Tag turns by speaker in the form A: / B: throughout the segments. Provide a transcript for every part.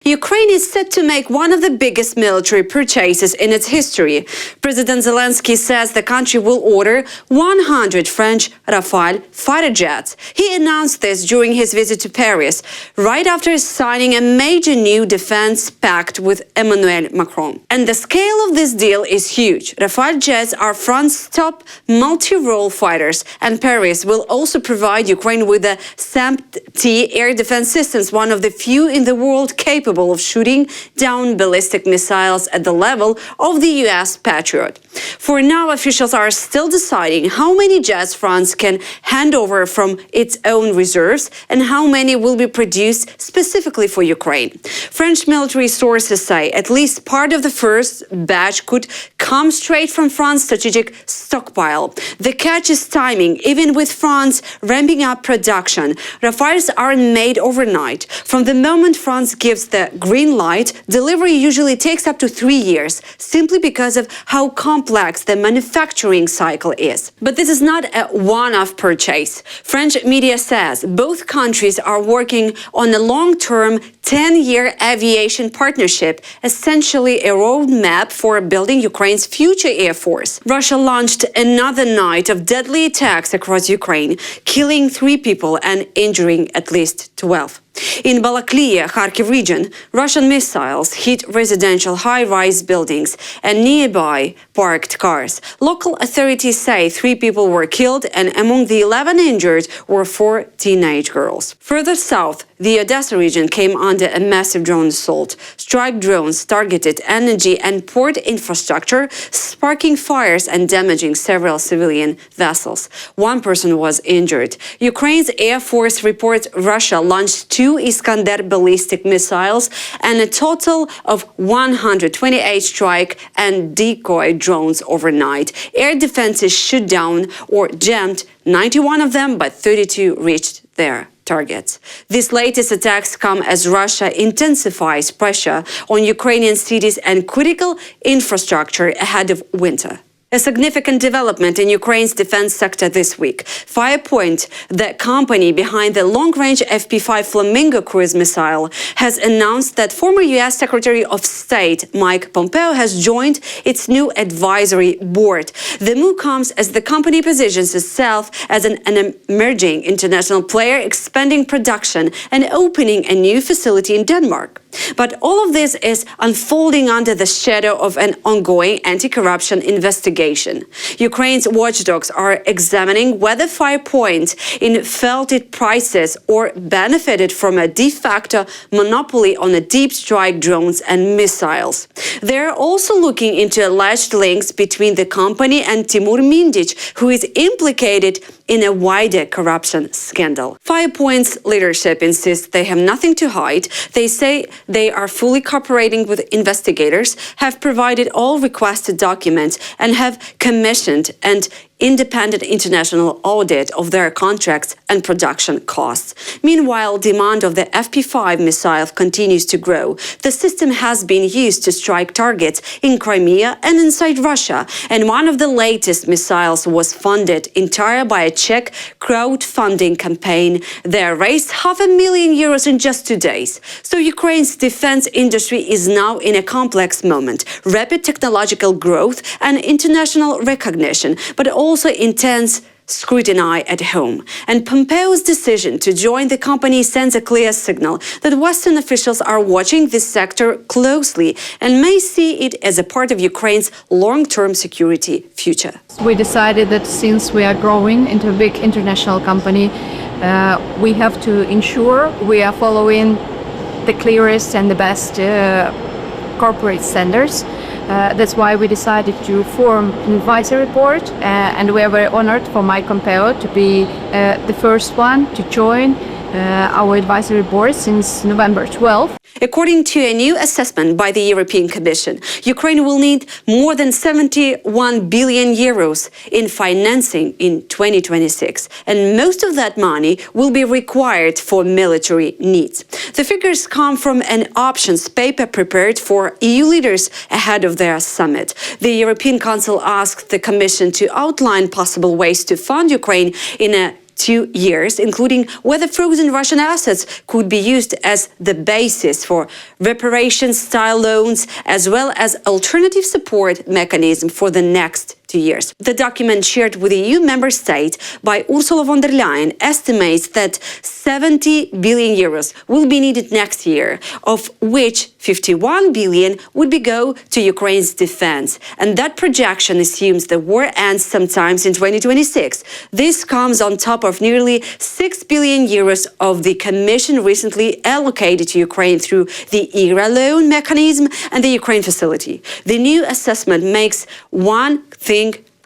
A: Ukraine is set to make one of the biggest military purchases in its history. President Zelensky says the country will order 100 French Rafale fighter jets. He announced this during his visit to Paris, right after signing a major new defense pact with Emmanuel Macron. And the scale of this deal is huge. Rafale jets are France's top multi-role fighters, and Paris will also provide Ukraine with the SAM-T air defense systems, one of the few in the world capable of shooting down ballistic missiles at the level of the US Patriot. For now, officials are still deciding how many jets France can hand over from its own reserves and how many will be produced specifically for Ukraine. French military sources say at least part of the first batch could come straight from France's strategic stockpile. The catch is timing. Even with France ramping up production, Rafales aren't made overnight. From the moment France gives the green light, delivery usually takes up to 3 years, simply because of how complex the manufacturing cycle is. But this is not a one-off purchase. French media says both countries are working on a long-term 10-year aviation partnership, essentially a roadmap for building Ukraine's future air force. Russia launched another night of deadly attacks across Ukraine, killing 3 people and injuring at least 12. In Balaklia, Kharkiv region, Russian missiles hit residential high-rise buildings and nearby parked cars. Local authorities say 3 people were killed, and among the 11 injured were 4 teenage girls. Further south, the Odessa region came under a massive drone assault. Strike drones targeted energy and port infrastructure, sparking fires and damaging several civilian vessels. 1 person was injured. Ukraine's Air Force reports Russia launched 2 Iskander ballistic missiles and a total of 128 strike and decoy drones overnight. Air defenses shot down or jammed 91 of them, but 32 reached their targets. These latest attacks come as Russia intensifies pressure on Ukrainian cities and critical infrastructure ahead of winter. A significant development in Ukraine's defense sector this week. Firepoint, the company behind the long-range FP5 Flamingo cruise missile, has announced that former U.S. Secretary of State Mike Pompeo has joined its new advisory board. The move comes as the company positions itself as an emerging international player, expanding production and opening a new facility in Denmark. But all of this is unfolding under the shadow of an ongoing anti-corruption investigation. Ukraine's watchdogs are examining whether Firepoint inflated prices or benefited from a de facto monopoly on the deep strike drones and missiles. They're also looking into alleged links between the company and Timur Mindic, who is implicated in a wider corruption scandal. Firepoint's leadership insists they have nothing to hide. They say they are fully cooperating with investigators, have provided all requested documents, and have commissioned an independent international audit of their contracts and production costs. Meanwhile, demand of the FP5 missile continues to grow. The system has been used to strike targets in Crimea and inside Russia, and one of the latest missiles was funded entirely by a Czech crowdfunding campaign. They raised €500,000 in just 2 days. So Ukraine's defense industry is now in a complex moment. Rapid technological growth and international recognition, but also intense scrutiny at home. And Pompeo's decision to join the company sends a clear signal that Western officials are watching this sector closely and may see it as a part of Ukraine's long-term security future.
B: We decided that since we are growing into a big international company, we have to ensure we are following the clearest and the best corporate standards. That's why we decided to form an advisory board, and we are very honored for Mike Pompeo to be the first one to join our advisory board since November 12th.
A: According to a new assessment by the European Commission, Ukraine will need more than €71 billion in financing in 2026, and most of that money will be required for military needs. The figures come from an options paper prepared for EU leaders ahead of their summit. The European Council asked the Commission to outline possible ways to fund Ukraine in a 2 years, including whether frozen Russian assets could be used as the basis for reparation-style loans, as well as alternative support mechanism for the next 2 years. The document shared with the EU member states by Ursula von der Leyen estimates that 70 billion euros will be needed next year, of which 51 billion would go to Ukraine's defense. And that projection assumes the war ends sometimes in 2026. This comes on top of nearly 6 billion euros of the Commission recently allocated to Ukraine through the ERA loan mechanism and the Ukraine facility. The new assessment makes one thing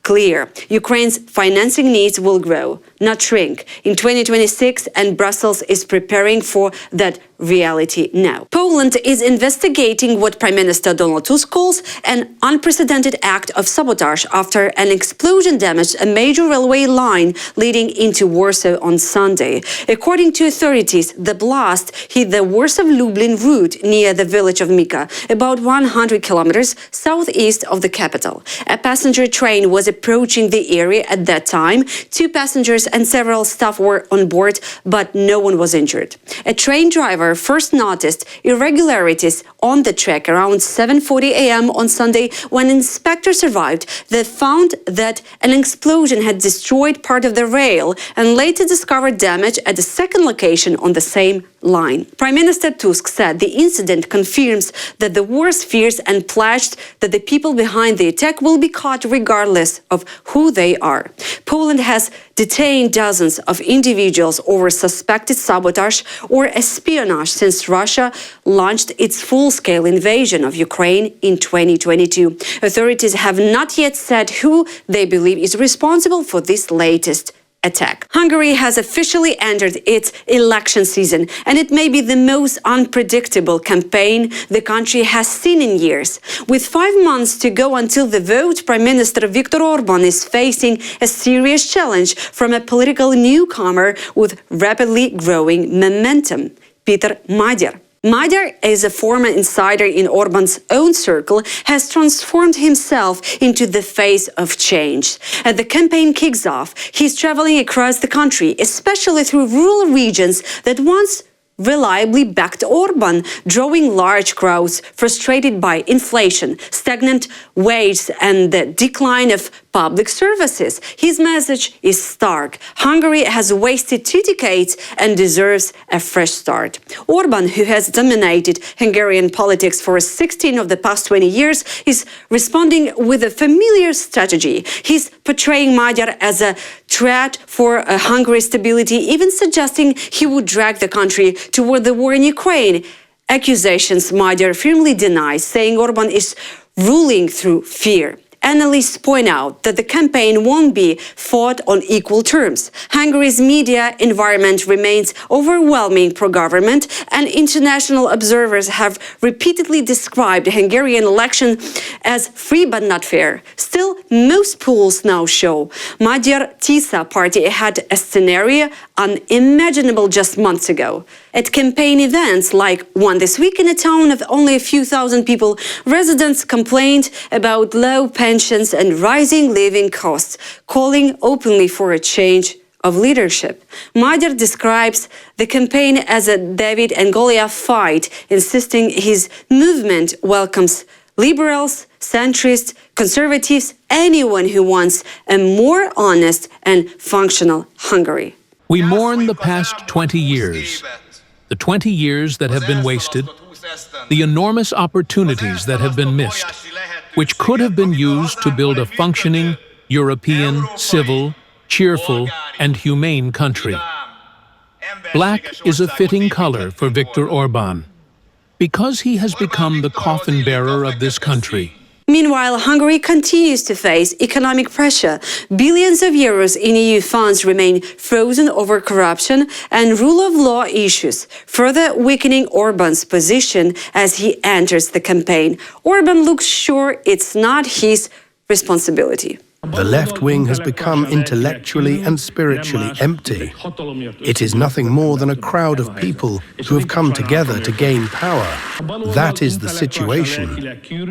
A: clear: Ukraine's financing needs will grow, not shrink, in 2026, and Brussels is preparing for that reality now. Poland is investigating what Prime Minister Donald Tusk calls an unprecedented act of sabotage after an explosion damaged a major railway line leading into Warsaw on Sunday. According to authorities, the blast hit the Warsaw-Lublin route near the village of Mika, about 100 kilometers southeast of the capital. A passenger train was approaching the area at that time. 2 passengers and several staff were on board, but no one was injured. A train driver first noticed irregularities on the track around 7:40 a.m. on Sunday when inspectors arrived. They found that an explosion had destroyed part of the rail and later discovered damage at a second location on the same line. Prime Minister Tusk said the incident confirms that the war's fears and pledged that the people behind the attack will be caught regardless of who they are. Poland has detained dozens of individuals over suspected sabotage or espionage since Russia launched its full-scale invasion of Ukraine in 2022. Authorities have not yet said who they believe is responsible for this latest attack. Hungary has officially entered its election season, and it may be the most unpredictable campaign the country has seen in years. With 5 months to go until the vote, Prime Minister Viktor Orbán is facing a serious challenge from a political newcomer with rapidly growing momentum, Peter Magyar. Magyar is a former insider in Orbán's own circle, has transformed himself into the face of change. As the campaign kicks off, he's traveling across the country, especially through rural regions that once reliably backed Orbán, drawing large crowds frustrated by inflation, stagnant wages, and the decline of public services. His message is stark. Hungary has wasted 2 decades and deserves a fresh start. Orbán, who has dominated Hungarian politics for 16 of the past 20 years, is responding with a familiar strategy. He's portraying Magyar as a threat for Hungary's stability, even suggesting he would drag the country toward the war in Ukraine. Accusations Magyar firmly denies, saying Orbán is ruling through fear. Analysts point out that the campaign won't be fought on equal terms. Hungary's media environment remains overwhelming pro-government, and international observers have repeatedly described the Hungarian election as free but not fair. Still, most polls now show Magyar Tisza party had a scenario unimaginable just months ago. At campaign events like one this week in a town of only a few thousand people, residents complained about low pensions and rising living costs, calling openly for a change of leadership. Magyar describes the campaign as a David and Goliath fight, insisting his movement welcomes liberals, centrists, conservatives, anyone who wants a more honest and functional Hungary.
C: We mourn the past 20 years, the 20 years that have been wasted, the enormous opportunities that have been missed, which could have been used to build a functioning, European, civil, cheerful, and humane country. Black is a fitting color for Viktor Orbán, because he has become the coffin bearer of this country.
A: Meanwhile, Hungary continues to face economic pressure. Billions of euros in EU funds remain frozen over corruption and rule of law issues, further weakening Orbán's position as he enters the campaign. Orbán looks sure it's not his responsibility.
D: The left wing has become intellectually and spiritually empty. It is nothing more than a crowd of people who have come together to gain power. That is the situation,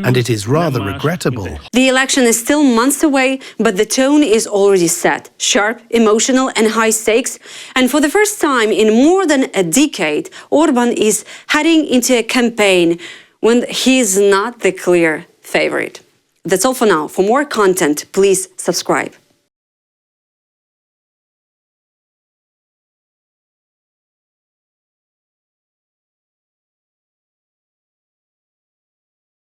D: and it is rather regrettable.
A: The election is still months away, but the tone is already set. Sharp, emotional and high stakes. And for the first time in more than a decade, Orban is heading into a campaign when he is not the clear favorite. That's all for now. For more content, please subscribe.